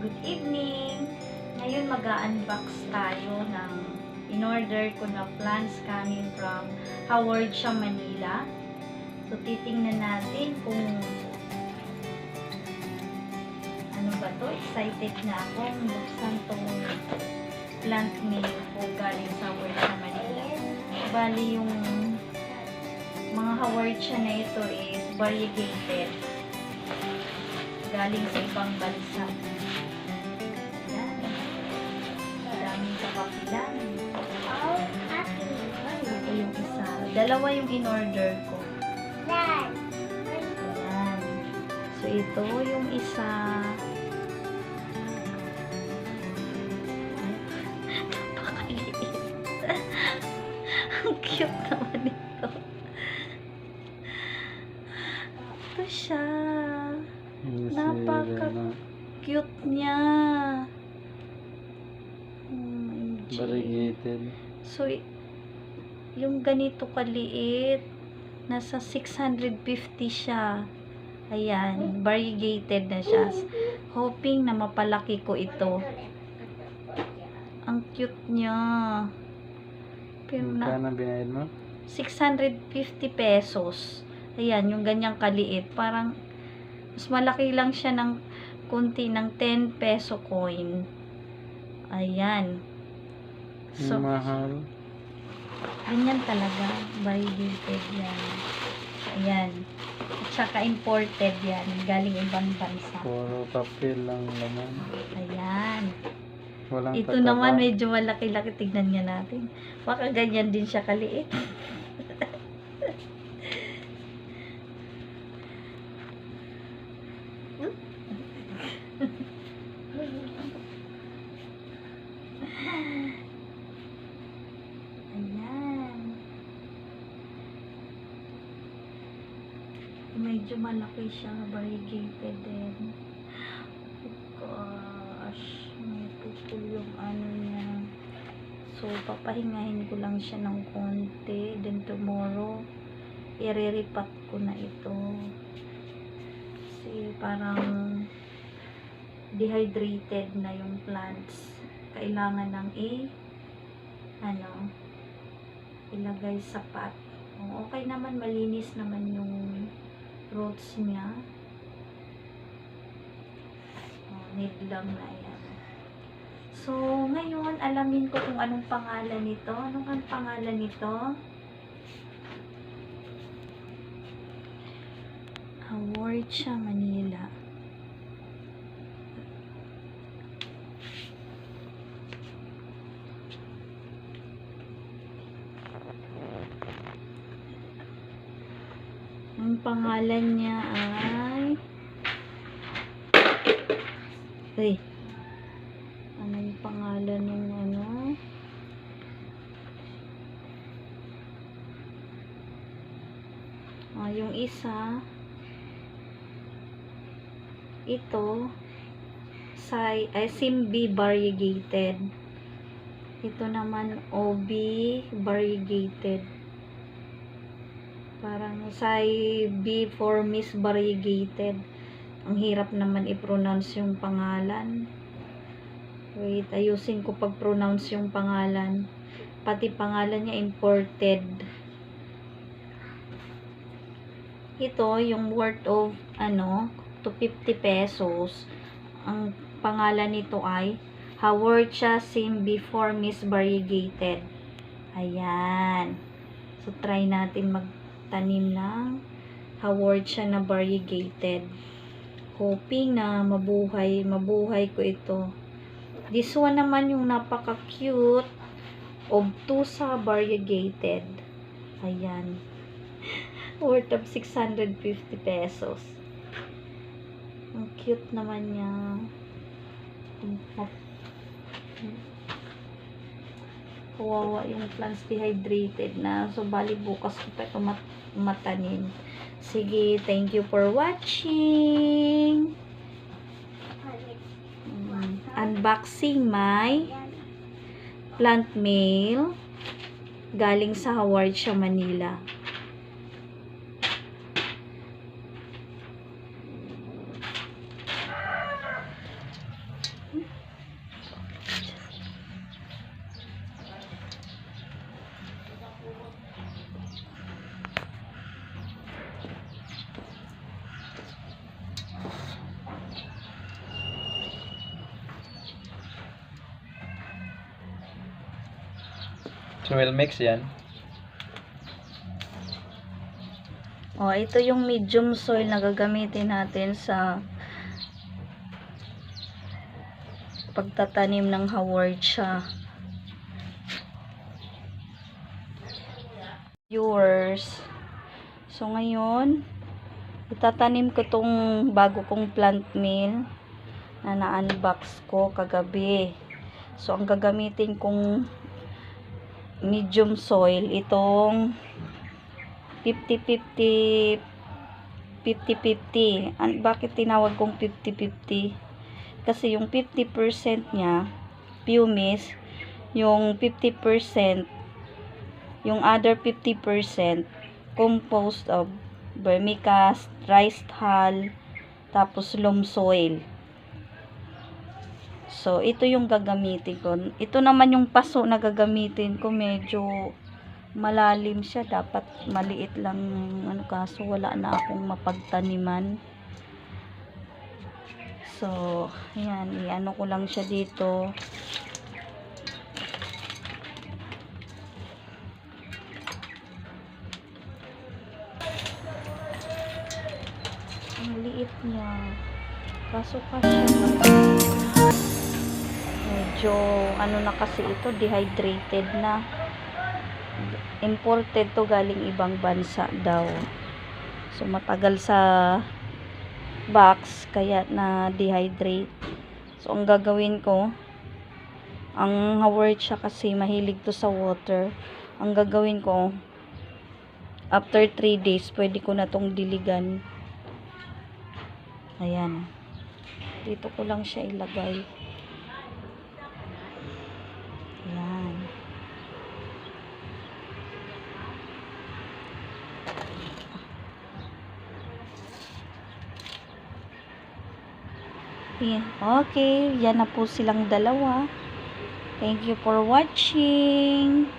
Good evening! Ngayon mag-unbox tayo ng in-order ko na plants coming from Howard Siya, Manila. So titingnan natin kung ano ba to. Excited na akong buksan tong plant mail ko galing sa Howard Siya, Manila. Bali yung mga Howard Siya na ito is variegated. Galing sa ibang bansa. Yan. Daming kakapilan. Ito yung isa. Dalawa yung in-order ko. Yan. So, ito yung isa. Napakaliit. Ang cute naman ito. Ito siya. Napaka-cute niya. OMG. Variegated. So, yung ganito kaliit, nasa 650 siya. Ayan, variegated na siya. Hoping na mapalaki ko ito. Ang cute niya. Pero Magkano binayad mo? 650 pesos. Ayan, yung ganyang kaliit. Parang mas malaki lang siya ng kunti ng 10 peso coin. Ayan. So, Mahal. ganyan talaga. Variegated yan. Ayan. At saka imported yan. Galing ibang bansa. Puro papel lang laman. Ayan. Walang Ito tataba. naman medyo malaki-laki. Tignan nga natin. Baka ganyan din siya kaliit. Ayan. Medyo malaki siya, variegated din. Gosh, may pupul yung ano niya. So, papahingahin ko lang siya ng konti. Then tomorrow, ireripat ko na ito. Kasi parang dehydrated na yung plants. Kailangan ng ilagay sa pot. Okay naman, malinis naman yung roots niya. Need lang na yan. So, ngayon, alamin ko kung anong pangalan nito. Anong ang pangalan nito? Howard Siya, Manila. Ang pangalan niya ay ano yung pangalan ng ano? Yung isa ito Simbi variegated. Ito naman OB variegated. Parang B for Miss variegated. Ang hirap naman i-pronounce yung pangalan. Wait, ayusin ko pag-pronounce yung pangalan. Pati pangalan niya imported. Ito, yung worth of, 250 pesos. Ang pangalan nito ay Howard Siya Simbi for Miss variegated. Ayan. So, try natin magtanim ng Howard Siya na variegated. Hoping na mabuhay ko ito. This one naman yung napaka-cute. Obtusa variegated. Ayan. Worth of 650 pesos. Ang cute naman niya. Kawawa yung plants, dehydrated na. So, bali bukas ko pa ito matanim. Sige, thank you for watching. Unboxing my plant mail galing sa Howard Siya, Manila. Soil mix yan. Ito yung medium soil na gagamitin natin sa pagtatanim ng haworthia. Viewers. So ngayon, itatanim ko tong bago kong plant meal na na-unbox ko kagabi. So ang gagamitin kong medium soil, itong 50-50. Bakit tinawag kong 50-50? Kasi yung 50% niya pumice, yung 50%, yung other 50% composed of vermicast, rice hull, tapos loam soil. So ito yung gagamitin ko. Ito naman yung paso na gagamitin ko, medyo malalim siya, dapat maliit lang, kaso wala na akong mapagtaniman. So ayan, i-ano ko lang siya dito. Ang liit niya, kaso kasya medyo na kasi ito, dehydrated na. Imported to, galing ibang bansa daw. So matagal sa box kaya na dehydrate. So ang gagawin ko, ang haworthia kasi mahilig to sa water. Ang gagawin ko, after 3 days pwede ko na tong diligan. Ayan, dito ko lang siya ilagay. Ayan. Okay, yan na po silang dalawa. Thank you for watching.